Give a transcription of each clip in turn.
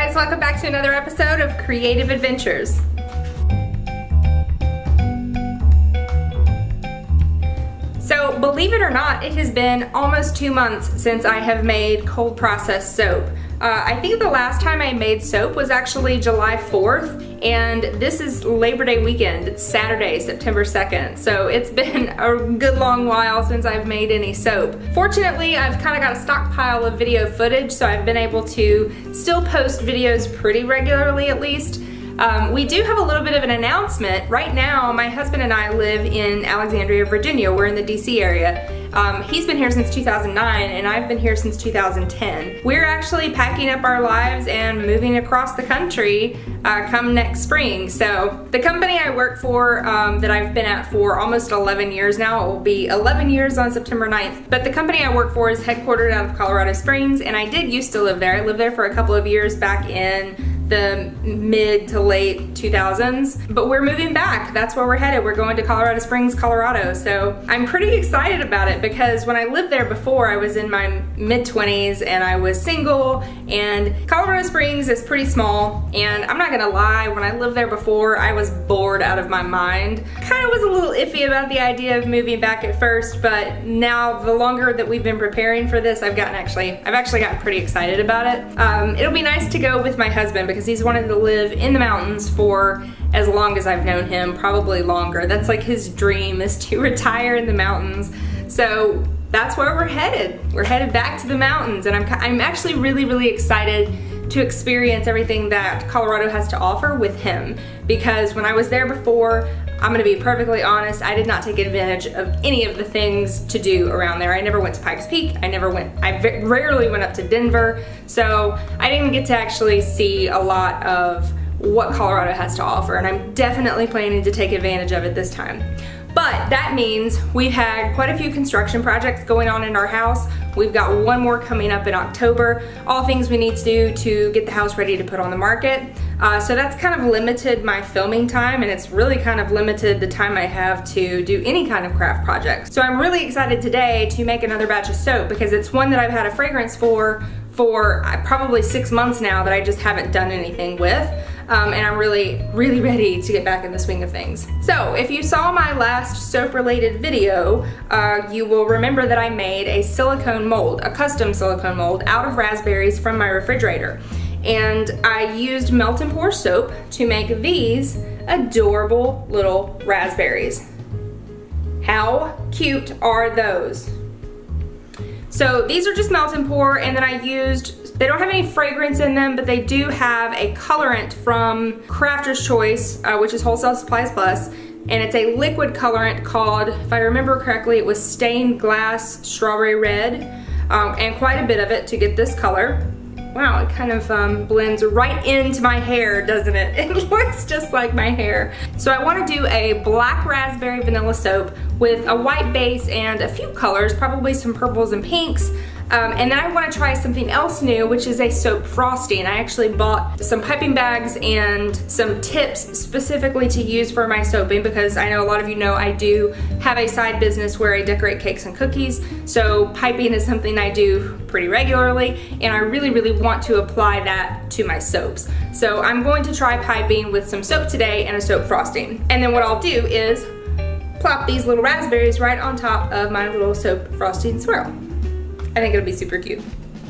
guys, welcome back to another episode of Creative Adventures. So, believe it or not, it has been almost 2 months since I have made cold processed soap. I think the last time I made soap was actually July 4th, and this is Labor Day weekend. It's Saturday, September 2nd, so it's been a good long while since I've made any soap. Fortunately, I've kind of got a stockpile of video footage, so I've been able to still post videos pretty regularly at least. We do have a little bit of an announcement. Right now, my husband and I live in Alexandria, Virginia. We're in the DC area. He's been here since 2009 and I've been here since 2010. We're actually packing up our lives and moving across the country come next spring. So the company I work for that I've been at for almost 11 years now, it will be 11 years on September 9th, but the company I work for is headquartered out of Colorado Springs, and I did used to live there. I lived there for a couple of years back in the mid to late 2000s, but we're moving back. That's where we're headed. We're going to Colorado Springs, Colorado. So I'm pretty excited about it because when I lived there before, I was in my mid-20s and I was single, and Colorado Springs is pretty small, and I'm not gonna lie, when I lived there before, I was bored out of my mind. Kind of was a little iffy about the idea of moving back at first, but now the longer that we've been preparing for this, I've actually gotten pretty excited about it. It'll be nice to go with my husband because he's wanted to live in the mountains for as long as I've known him, probably longer. That's like his dream, is to retire in the mountains. So that's where we're headed. We're headed back to the mountains, and I'm actually really excited to experience everything that Colorado has to offer with him, because when I was there before, I'm gonna be perfectly honest, I did not take advantage of any of the things to do around there. I never went to Pikes Peak, I rarely went up to Denver, so I didn't get to actually see a lot of what Colorado has to offer, and I'm definitely planning to take advantage of it this time. But that means we've had quite a few construction projects going on in our house. We've got one more coming up in October. All things we need to do to get the house ready to put on the market. So that's kind of limited my filming time, and it's really kind of limited the time I have to do any kind of craft projects. So I'm really excited today to make another batch of soap because it's one that I've had a fragrance for probably 6 months now that I just haven't done anything with. And I'm really ready to get back in the swing of things. So if you saw my last soap related video, you will remember that I made a silicone mold, a custom silicone mold out of raspberries from my refrigerator. And I used melt and pour soap to make these adorable little raspberries. How cute are those? So these are just melt and pour, and then I used, they don't have any fragrance in them, but they do have a colorant from Crafter's Choice, which is Wholesale Supplies Plus, and it's a liquid colorant called, if I remember correctly, it was Stained Glass Strawberry Red, and quite a bit of it to get this color. Wow, it kind of blends right into my hair, doesn't it? It looks just like my hair. So I want to do a black raspberry vanilla soap with a white base and a few colors, probably some purples and pinks. And then I want to try something else new, which is a soap frosting. I actually bought some piping bags and some tips specifically to use for my soaping, because I know a lot of you know I do have a side business where I decorate cakes and cookies. So piping is something I do pretty regularly, and I really want to apply that to my soaps. So I'm going to try piping with some soap today and a soap frosting. And then what I'll do is plop these little raspberries right on top of my little soap frosting swirl. I think it'll be super cute.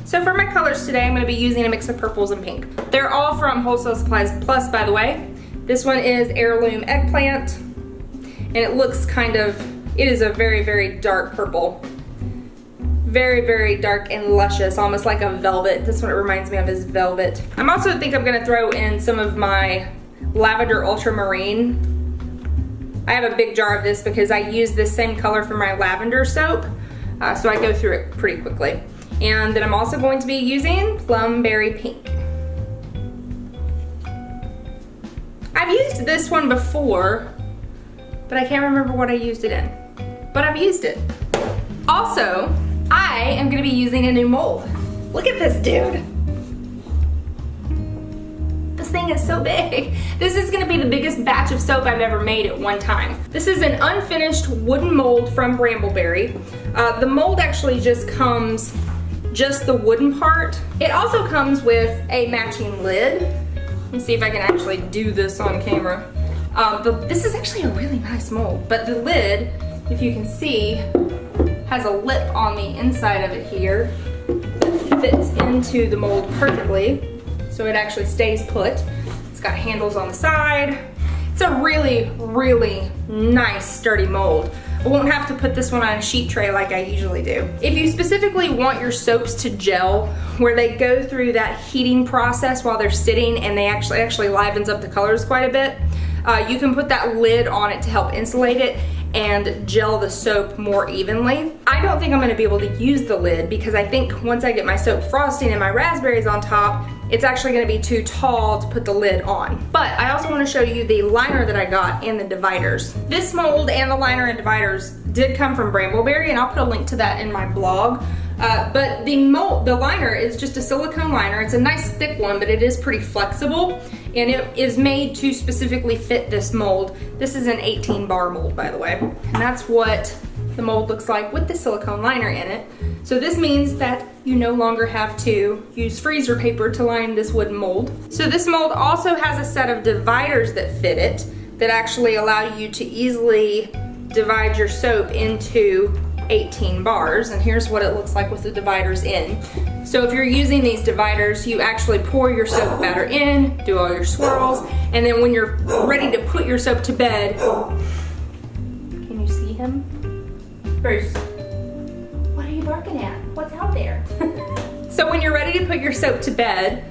So for my colors today, I'm going to be using a mix of purples and pink. They're all from Wholesale Supplies Plus, by the way. This one is Heirloom Eggplant, and it looks it is a very dark purple. Very dark and luscious, almost like a velvet. This one, it reminds me of, is velvet. I'm also think I'm going to throw in some of my Lavender Ultramarine. I have a big jar of this because I use this same color for my lavender soap. So I go through it pretty quickly. And then I'm also going to be using Plum Berry Pink. I've used this one before, but I can't remember what I used it in. But I've used it. Also, I am gonna be using a new mold. Look at this dude. This thing is so big. This is gonna be the biggest batch of soap I've ever made at one time. This is an unfinished wooden mold from Brambleberry. The mold actually just comes just the wooden part. It also comes with a matching lid. Let me see if I can actually do this on camera. This is actually a really nice mold, but the lid, if you can see, has a lip on the inside of it here that fits into the mold perfectly, so it actually stays put. It's got handles on the side. It's a really, really nice sturdy mold. I won't have to put this one on a sheet tray like I usually do. If you specifically want your soaps to gel, where they go through that heating process while they're sitting and they actually livens up the colors quite a bit, you can put that lid on it to help insulate it and gel the soap more evenly. I don't think I'm gonna be able to use the lid because I think once I get my soap frosting and my raspberries on top, it's actually gonna be too tall to put the lid on. But I also wanna show you the liner that I got and the dividers. This mold and the liner and dividers did come from Brambleberry, and I'll put a link to that in my blog. But the liner is just a silicone liner. It's a nice thick one, but it is pretty flexible, and it is made to specifically fit this mold. This is an 18 bar mold, by the way. And that's what the mold looks like with the silicone liner in it. So this means that you no longer have to use freezer paper to line this wooden mold. So this mold also has a set of dividers that fit it that actually allow you to easily divide your soap into 18 bars, and here's what it looks like with the dividers in. So if you're using these dividers, you actually pour your soap batter in, do all your swirls, and then when you're ready to put your soap to bed, can you see him? Bruce, what are you barking at? What's out there? So when you're ready to put your soap to bed,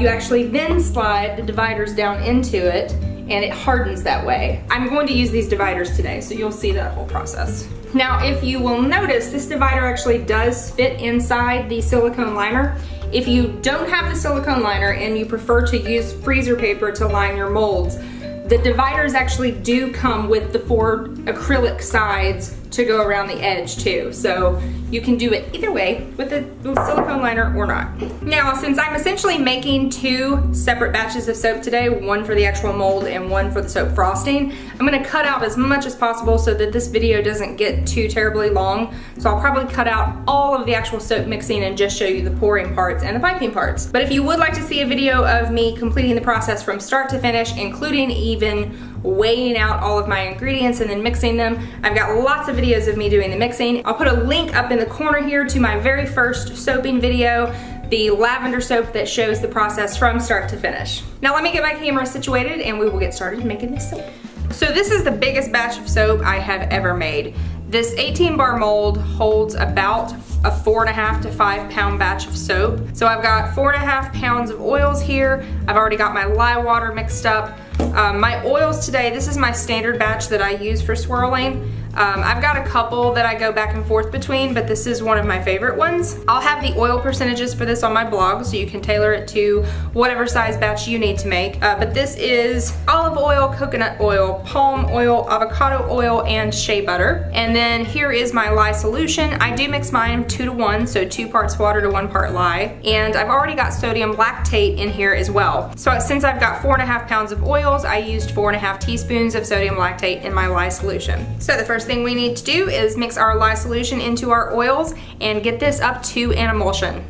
you actually then slide the dividers down into it, and it hardens that way. I'm going to use these dividers today, so you'll see that whole process. Now, if you will notice, this divider actually does fit inside the silicone liner. If you don't have the silicone liner and you prefer to use freezer paper to line your molds, the dividers actually do come with the 4 acrylic sides to go around the edge too. So you can do it either way with the silicone liner or not. Now, since I'm essentially making 2 separate batches of soap today, one for the actual mold and one for the soap frosting, I'm gonna cut out as much as possible so that this video doesn't get too terribly long. So I'll probably cut out all of the actual soap mixing and just show you the pouring parts and the piping parts. But if you would like to see a video of me completing the process from start to finish, including even weighing out all of my ingredients and then mixing them, I've got lots of videos of me doing the mixing. I'll put a link up in the corner here to my very first soaping video, the lavender soap that shows the process from start to finish. Now let me get my camera situated and we will get started making this soap. So this is the biggest batch of soap I have ever made. This 18 bar mold holds about a 4.5 to 5 pound batch of soap. So I've got 4.5 pounds of oils here. I've already got my lye water mixed up. My oils today, this is my standard batch that I use for swirling. I've got a couple that I go back and forth between, but this is one of my favorite ones. I'll have the oil percentages for this on my blog, so you can tailor it to whatever size batch you need to make. But this is olive oil, coconut oil, palm oil, avocado oil, and shea butter. And then here is my lye solution. I do mix mine 2 to 1, so 2 parts water to 1 part lye. And I've already got sodium lactate in here as well. So since I've got 4.5 pounds of oils, I used 4.5 teaspoons of sodium lactate in my lye solution. So the first thing we need to do is mix our lye solution into our oils and get this up to an emulsion.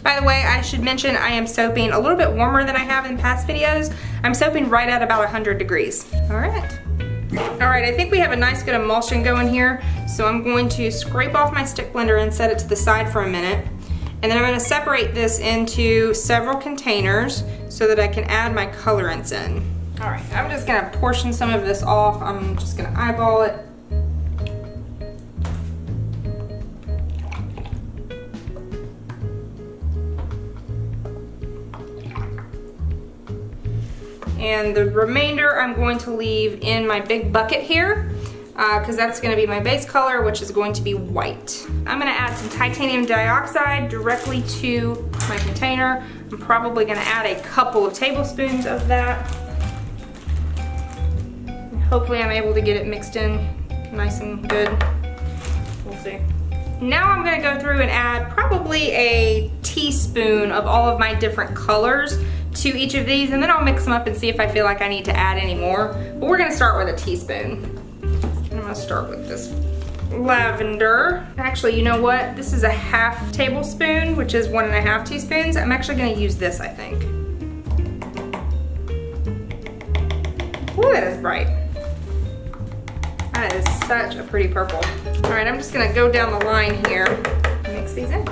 By the way, I should mention I am soaping a little bit warmer than I have in past videos. I'm soaping right at about 100 degrees. All right, I think we have a nice good emulsion going here, so I'm going to scrape off my stick blender and set it to the side for a minute. And then I'm going to separate this into several containers so that I can add my colorants in. All right, I'm just gonna portion some of this off. I'm just gonna eyeball it. And the remainder I'm going to leave in my big bucket here because that's gonna be my base color, which is going to be white. I'm gonna add some titanium dioxide directly to my container. I'm probably gonna add a couple of tablespoons of that. Hopefully I'm able to get it mixed in nice and good. We'll see. Now I'm gonna go through and add probably a teaspoon of all of my different colors to each of these, and then I'll mix them up and see if I feel like I need to add any more. But we're gonna start with a teaspoon. I'm gonna start with this lavender. Actually, you know what? This is a half tablespoon, which is 1.5 teaspoons. I'm actually gonna use this, I think. Ooh, that is bright. That is such a pretty purple. All right, I'm just gonna go down the line here and mix these in.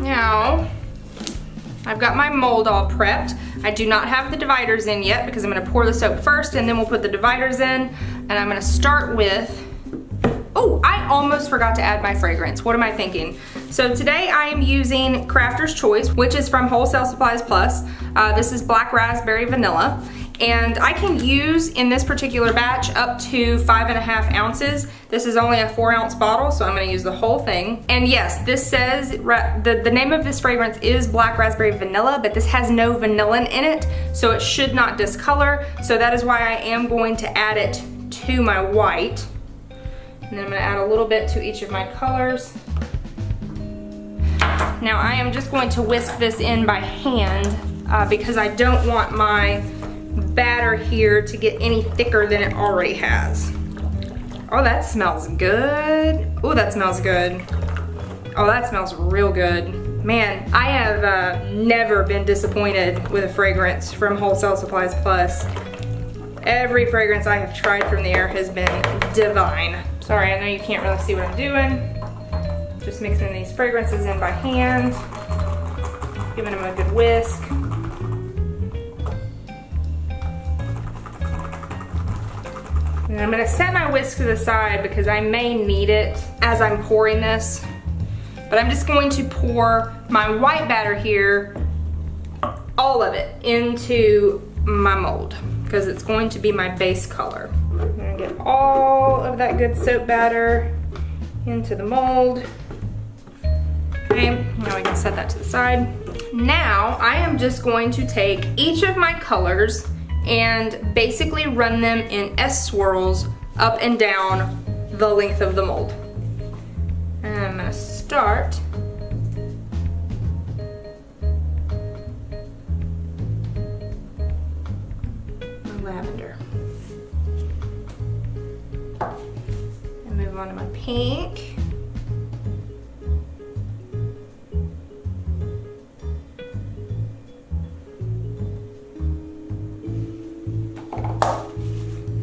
Now, I've got my mold all prepped. I do not have the dividers in yet because I'm gonna pour the soap first and then we'll put the dividers in. And I'm gonna start with, oh, I almost forgot to add my fragrance. What am I thinking? So today I am using Crafter's Choice, which is from Wholesale Supplies Plus. This is Black Raspberry Vanilla. And I can use, in this particular batch, up to 5.5 ounces. This is only a 4-ounce bottle, so I'm gonna use the whole thing. And yes, this says, the name of this fragrance is Black Raspberry Vanilla, but this has no vanillin in it, so it should not discolor. So that is why I am going to add it to my white. And then I'm gonna add a little bit to each of my colors. Now I am just going to whisk this in by hand because I don't want my batter here to get any thicker than it already has. Oh, that smells good. Oh, that smells good. Oh, that smells real good. Man, I have never been disappointed with a fragrance from Wholesale Supplies Plus. Every fragrance I have tried from there has been divine. Sorry, I know you can't really see what I'm doing. Just mixing these fragrances in by hand, giving them a good whisk. And I'm gonna set my whisk to the side because I may need it as I'm pouring this. But I'm just going to pour my white batter here, all of it, into my mold because it's going to be my base color. I'm gonna get all of that good soap batter into the mold. Okay, now we can set that to the side. Now I am just going to take each of my colors and basically run them in S swirls up and down the length of the mold. And I'm gonna start with lavender. And move on to my pink.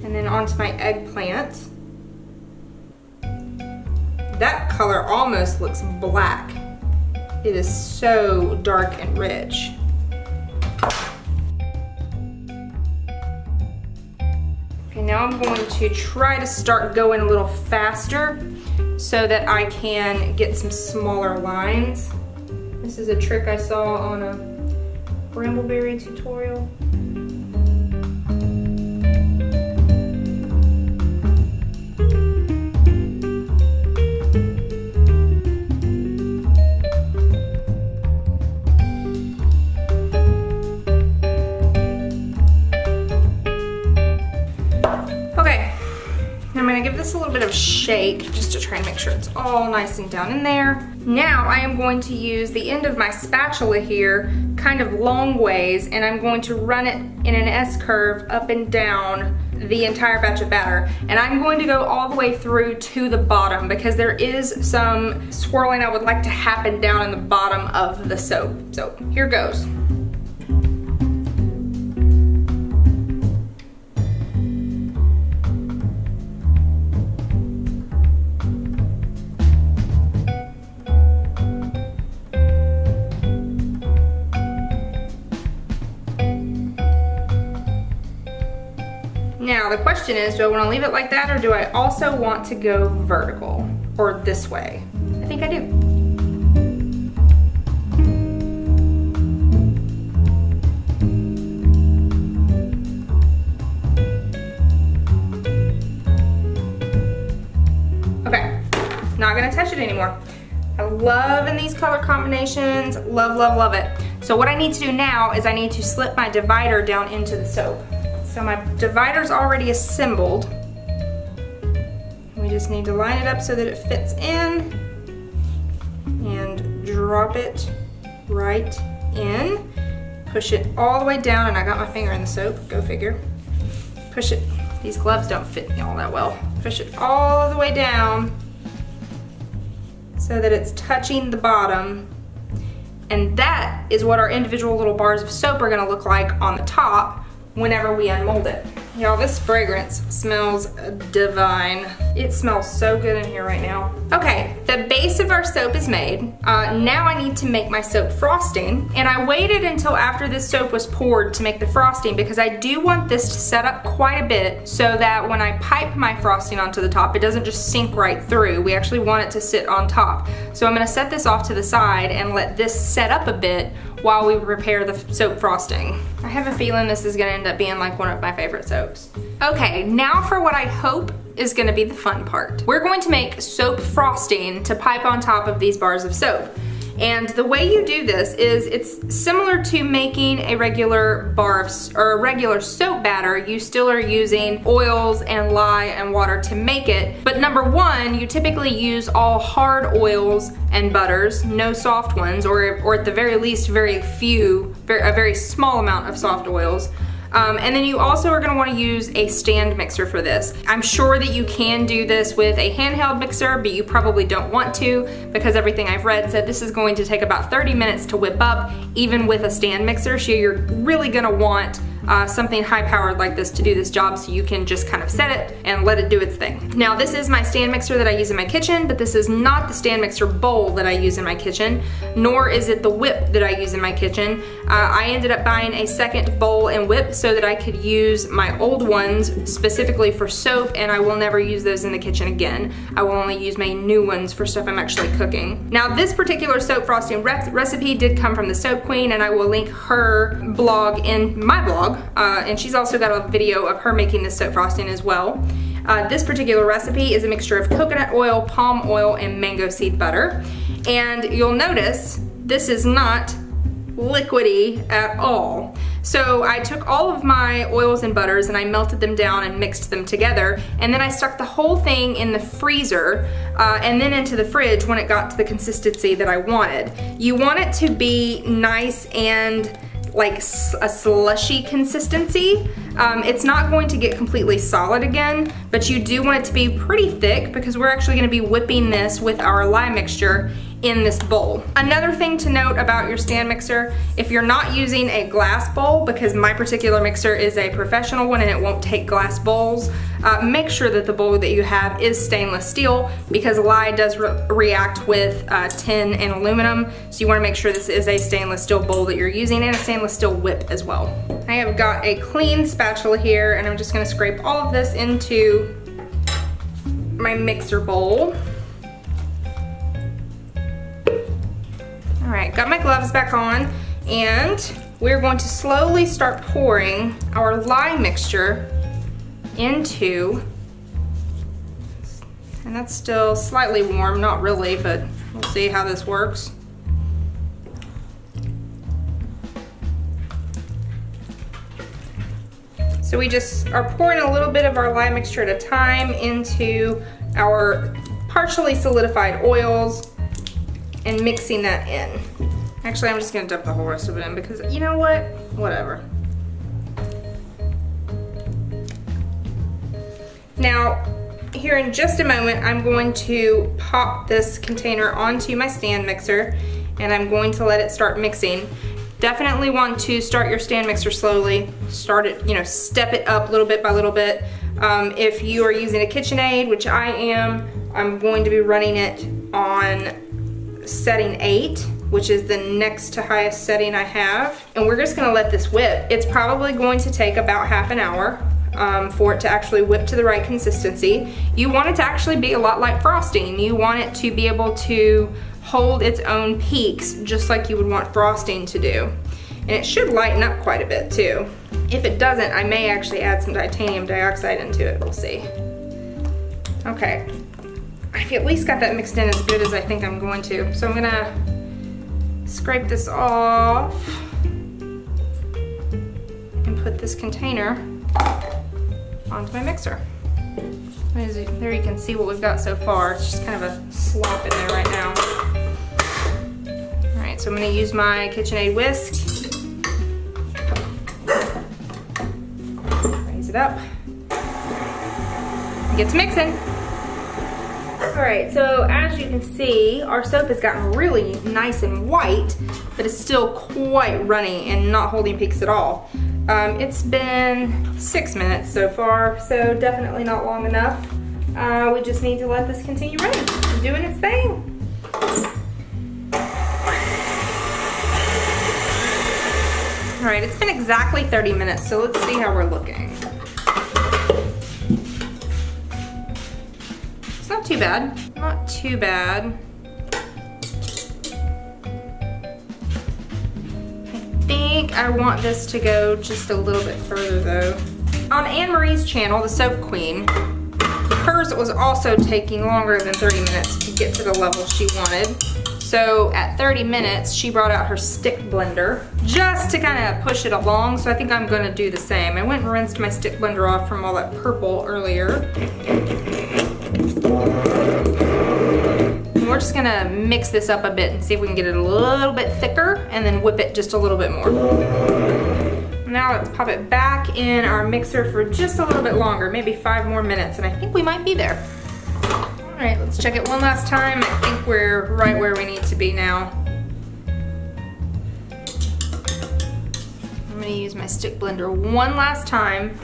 And then onto my eggplant. That color almost looks black. It is so dark and rich. Okay, now I'm going to try to start going a little faster so that I can get some smaller lines. This is a trick I saw on a Brambleberry tutorial. Give this a little bit of shake just to try and make sure it's all nice and down in there. Now I am going to use the end of my spatula here kind of long ways, and I'm going to run it in an S curve up and down the entire batch of batter. And I'm going to go all the way through to the bottom because there is some swirling I would like to happen down in the bottom of the soap. So here goes. Now the question is, do I want to leave it like that or do I also want to go vertical or this way? I think I do. Okay, not gonna touch it anymore. I'm loving these color combinations, love, love, love it. So what I need to do now is I need to slip my divider down into the soap. So my divider's already assembled. We just need to line it up so that it fits in and drop it right in. Push it all the way down, and I got my finger in the soap, go figure. push it. These gloves don't fit me all that well. Push it all the way down so that it's touching the bottom. And that is what our individual little bars of soap are gonna look like on the top whenever we unmold it. Y'all, this fragrance smells divine. It smells so good in here right now. Okay, the base of our soap is made. Now I need to make my soap frosting, and I waited until after this soap was poured to make the frosting because I do want this to set up quite a bit so that when I pipe my frosting onto the top, it doesn't just sink right through. We actually want it to sit on top. So I'm gonna set this off to the side and let this set up a bit while we prepare the soap frosting. I have a feeling this is gonna end up being like one of my favorite soaps. Okay, now for what I hope is gonna be the fun part. We're going to make soap frosting to pipe on top of these bars of soap. And the way you do this is it's similar to making a regular a regular soap batter. You still are using oils and lye and water to make it. But number one, you typically use all hard oils and butters, no soft ones, or at the very least, a very small amount of soft oils. And then you also are gonna wanna use a stand mixer for this. I'm sure that you can do this with a handheld mixer, but you probably don't want to because everything I've read said this is going to take about 30 minutes to whip up, even with a stand mixer. So you're really gonna want something high powered like this to do this job so you can just kind of set it and let it do its thing. Now this is my stand mixer that I use in my kitchen, but this is not the stand mixer bowl that I use in my kitchen, nor is it the whip that I use in my kitchen. I ended up buying a second bowl and whip so that I could use my old ones specifically for soap, and I will never use those in the kitchen again. I will only use my new ones for stuff I'm actually cooking. Now this particular soap frosting recipe did come from the Soap Queen, and I will link her blog in my blog. And she's also got a video of her making this soap frosting as well. This particular recipe is a mixture of coconut oil, palm oil, and mango seed butter. And you'll notice this is not liquidy at all. So I took all of my oils and butters and I melted them down and mixed them together, and then I stuck the whole thing in the freezer and then into the fridge when it got to the consistency that I wanted. You want it to be nice and like a slushy consistency. It's not going to get completely solid again, but you do want it to be pretty thick because we're actually going to be whipping this with our lye mixture in this bowl. Another thing to note about your stand mixer, if you're not using a glass bowl, because my particular mixer is a professional one and it won't take glass bowls, make sure that the bowl that you have is stainless steel because lye does react with tin and aluminum, so you want to make sure this is a stainless steel bowl that you're using and a stainless steel whip as well. I have got a clean spatula here and I'm just going to scrape all of this into my mixer bowl. All right, got my gloves back on, and we're going to slowly start pouring our lye mixture into, and that's still slightly warm, not really, but we'll see how this works. So we just are pouring a little bit of our lye mixture at a time into our partially solidified oils and mixing that in. Actually, I'm just gonna dump the whole rest of it in because you know what? Whatever. Now, here in just a moment, I'm going to pop this container onto my stand mixer and I'm going to let it start mixing. Definitely want to start your stand mixer slowly. Start it, step it up little bit by little bit. If you are using a KitchenAid, which I am, I'm going to be running it on setting 8, which is the next to highest setting I have. And we're just gonna let this whip. It's probably going to take about half an hour for it to actually whip to the right consistency. You want it to actually be a lot like frosting. You want it to be able to hold its own peaks just like you would want frosting to do. And it should lighten up quite a bit too. If it doesn't, I may actually add some titanium dioxide into it, we'll see. Okay. I've at least got that mixed in as good as I think I'm going to. So I'm gonna scrape this off and put this container onto my mixer. There you can see what we've got so far. It's just kind of a slop in there right now. All right, so I'm gonna use my KitchenAid whisk. Raise it up. get to mixing. All right, so as you can see, our soap has gotten really nice and white, but it's still quite runny and not holding peaks at all. It's been 6 minutes so far, so definitely not long enough. We just need to let this continue running, doing its thing. All right, it's been exactly 30 minutes, so let's see how we're looking. It's not too bad, not too bad. I think I want this to go just a little bit further though. On Anne Marie's channel, the Soap Queen, hers was also taking longer than 30 minutes to get to the level she wanted. So at 30 minutes, she brought out her stick blender just to kind of push it along. So I think I'm gonna do the same. I went and rinsed my stick blender off from all that purple earlier. And we're just gonna mix this up a bit and see if we can get it a little bit thicker and then whip it just a little bit more. Now let's pop it back in our mixer for just a little bit longer, maybe 5 more minutes, and I think we might be there. All right, let's check it one last time. I think we're right where we need to be now. I'm gonna use my stick blender one last time.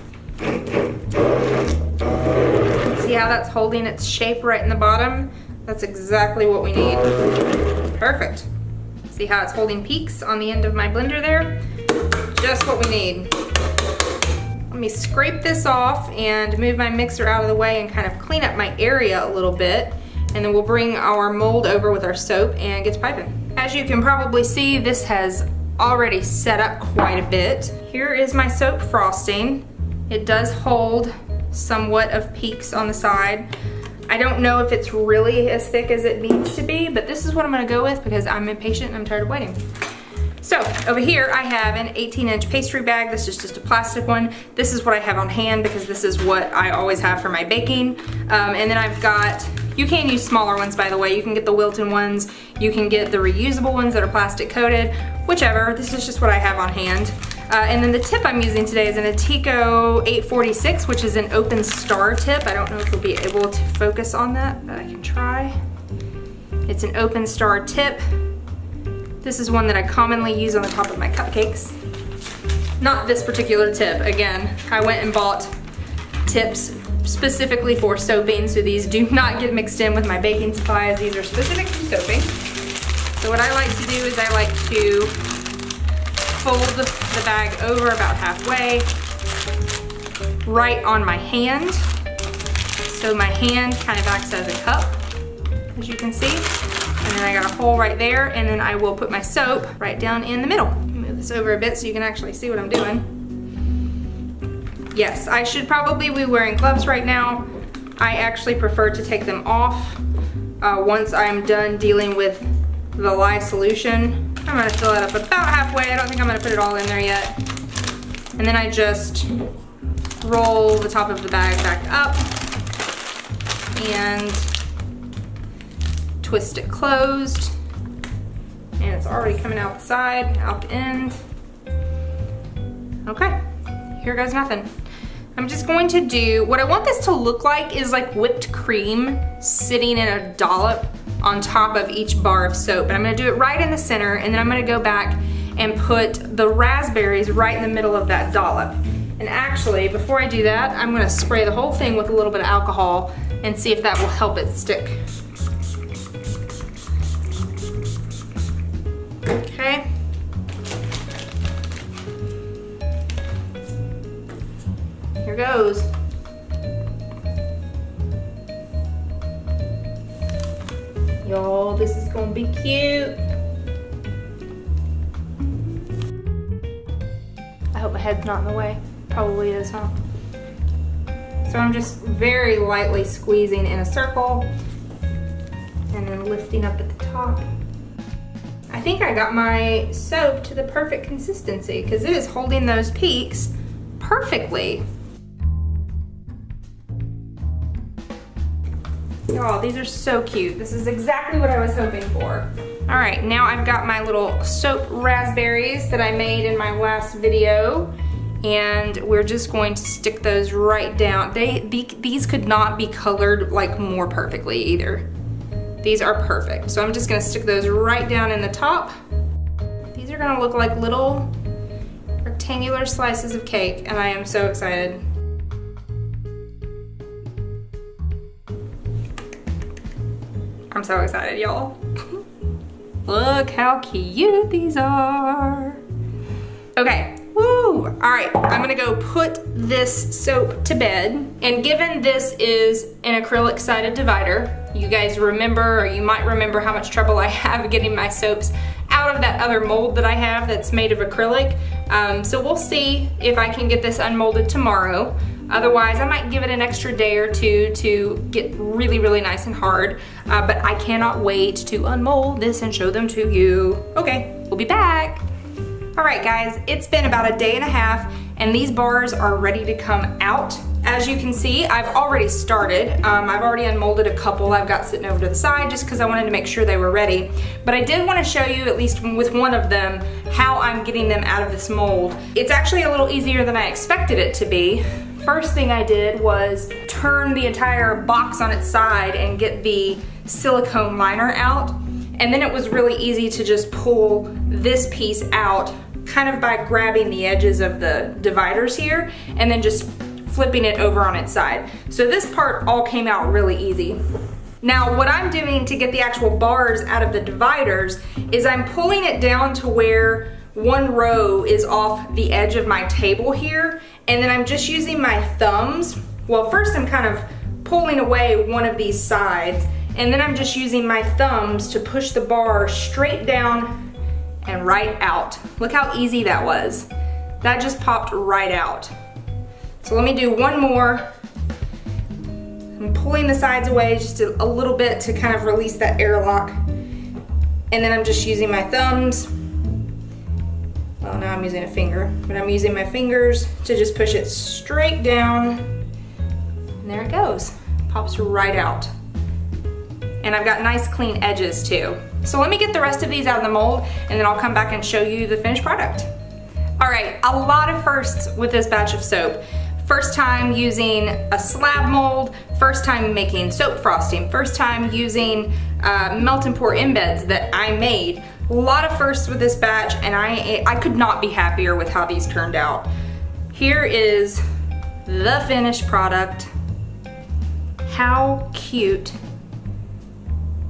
See how that's holding its shape right in the bottom? That's exactly what we need. Perfect. See how it's holding peaks on the end of my blender there? Just what we need. Let me scrape this off and move my mixer out of the way and kind of clean up my area a little bit. And then we'll bring our mold over with our soap and get to piping. As you can probably see, this has already set up quite a bit. Here is my soap frosting. It does hold somewhat of peaks on the side. I don't know if it's really as thick as it needs to be, but this is what I'm gonna go with because I'm impatient and I'm tired of waiting. So over here I have an 18-inch pastry bag. This is just a plastic one. This is what I have on hand because this is what I always have for my baking. And then I've got, you can use smaller ones by the way. You can get the Wilton ones. You can get the reusable ones that are plastic coated, whichever. This is just what I have on hand. And then the tip I'm using today is an Atico 846, which is an open star tip. I don't know if we'll be able to focus on that, but I can try. It's an open star tip. This is one that I commonly use on the top of my cupcakes. Not this particular tip. Again, I went and bought tips specifically for soaping, so these do not get mixed in with my baking supplies. These are specific to soaping. So what I like to do is I like to fold the bag over about halfway, right on my hand. So my hand kind of acts as a cup, as you can see. And then I got a hole right there, and then I will put my soap right down in the middle. Move this over a bit so you can actually see what I'm doing. Yes, I should probably be wearing gloves right now. I actually prefer to take them off once I'm done dealing with the Lye Solution. I'm gonna fill it up about halfway. I don't think I'm gonna put it all in there yet. And then I just roll the top of the bag back up and twist it closed. And it's already coming out the side, out the end. Okay, here goes nothing. I'm just going to do, what I want this to look like is like whipped cream sitting in a dollop on top of each bar of soap. And I'm gonna do it right in the center, and then I'm gonna go back and put the raspberries right in the middle of that dollop. And actually, before I do that, I'm gonna spray the whole thing with a little bit of alcohol and see if that will help it stick. Okay. Here goes. Y'all, this is gonna be cute. I hope my head's not in the way. Probably is, huh? So I'm just very lightly squeezing in a circle and then lifting up at the top. I think I got my soap to the perfect consistency because it is holding those peaks perfectly. Y'all, these are so cute. This is exactly what I was hoping for. All right, now I've got my little soap raspberries that I made in my last video, and we're just going to stick those right down. These could not be colored like more perfectly either. These are perfect. So I'm just gonna stick those right down in the top. These are gonna look like little rectangular slices of cake, and I am so excited. I'm so excited, y'all. Look how cute these are. Okay, woo! All right, I'm gonna go put this soap to bed. And given this is an acrylic sided divider, you guys remember, or you might remember how much trouble I have getting my soaps out of that other mold that I have that's made of acrylic. So we'll see if I can get this unmolded tomorrow. Otherwise, I might give it an extra day or two to get really, really nice and hard. But I cannot wait to unmold this and show them to you. Okay, we'll be back. All right, guys, it's been about a day and a half, and these bars are ready to come out. As you can see, I've already started. I've already unmolded a couple I've got sitting over to the side just because I wanted to make sure they were ready. But I did want to show you, at least with one of them, how I'm getting them out of this mold. It's actually a little easier than I expected it to be. First thing I did was turn the entire box on its side and get the silicone liner out. And then it was really easy to just pull this piece out kind of by grabbing the edges of the dividers here and then just flipping it over on its side. So this part all came out really easy. Now what I'm doing to get the actual bars out of the dividers is I'm pulling it down to where one row is off the edge of my table here, and then I'm just using my thumbs. Well, first I'm kind of pulling away one of these sides, and then I'm just using my thumbs to push the bar straight down and right out. Look how easy that was. That just popped right out. So let me do one more. I'm pulling the sides away just a little bit to kind of release that airlock. And then I'm just using my thumbs. Well, now I'm using a finger, but I'm using my fingers to just push it straight down. And there it goes. Pops right out. And I've got nice clean edges too. So let me get the rest of these out of the mold, and then I'll come back and show you the finished product. All right, a lot of firsts with this batch of soap. First time using a slab mold, first time making soap frosting, first time using melt and pour embeds that I made. A lot of firsts with this batch, and I could not be happier with how these turned out. Here is the finished product. How cute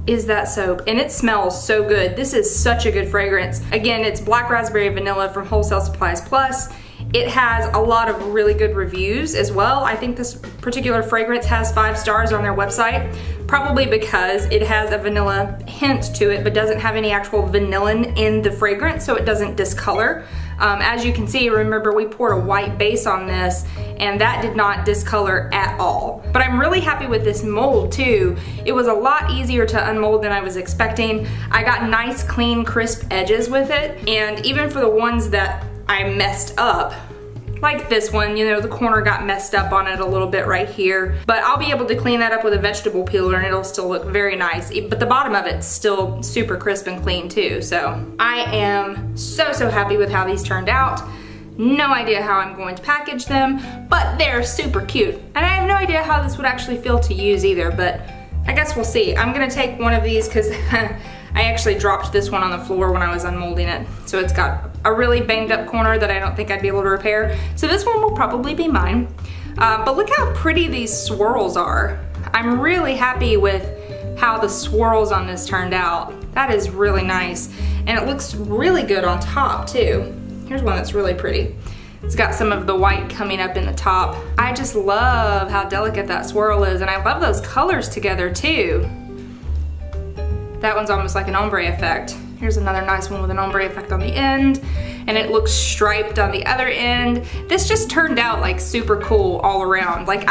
is that soap? And it smells so good. This is such a good fragrance. Again, it's Black Raspberry Vanilla from Wholesale Supplies Plus. It has a lot of really good reviews as well. I think this particular fragrance has 5 stars on their website, probably because it has a vanilla hint to it, but doesn't have any actual vanillin in the fragrance, so it doesn't discolor. As you can see, remember we poured a white base on this, and that did not discolor at all. But I'm really happy with this mold too. It was a lot easier to unmold than I was expecting. I got nice, clean, crisp edges with it, and even for the ones that I messed up, like this one, you know, the corner got messed up on it a little bit right here, but I'll be able to clean that up with a vegetable peeler and it'll still look very nice. But the bottom of it's still super crisp and clean too. So I am so happy with how these turned out. No idea how I'm going to package them, but they're super cute. And I have no idea how this would actually feel to use either, but I guess we'll see. I'm gonna take one of these because I actually dropped this one on the floor when I was unmolding it. So it's got a really banged up corner that I don't think I'd be able to repair. So this one will probably be mine. But look how pretty these swirls are. I'm really happy with how the swirls on this turned out. That is really nice. And it looks really good on top too. Here's one that's really pretty. It's got some of the white coming up in the top. I just love how delicate that swirl is, and I love those colors together too. That one's almost like an ombre effect. Here's another nice one with an ombre effect on the end, and it looks striped on the other end. This just turned out like super cool all around. Like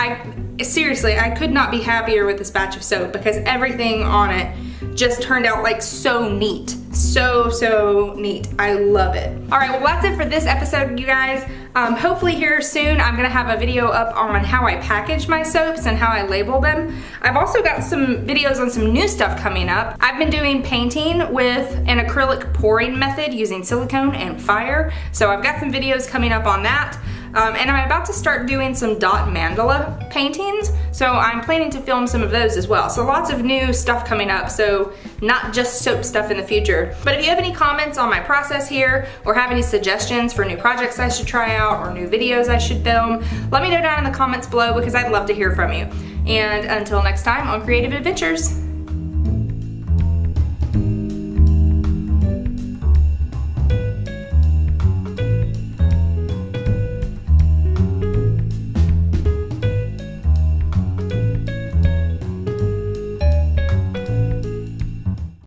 seriously, I could not be happier with this batch of soap because everything on it just turned out like so neat. So neat. I love it. All right, well that's it for this episode, you guys. Hopefully here soon I'm gonna have a video up on how I package my soaps and how I label them. I've also got some videos on some new stuff coming up. I've been doing painting with an acrylic pouring method using silicone and fire. So I've got some videos coming up on that. And I'm about to start doing some dot mandala paintings, so I'm planning to film some of those as well. So lots of new stuff coming up, so not just soap stuff in the future. But if you have any comments on my process here, or have any suggestions for new projects I should try out, or new videos I should film, let me know down in the comments below because I'd love to hear from you. And until next time on Creative Adventures.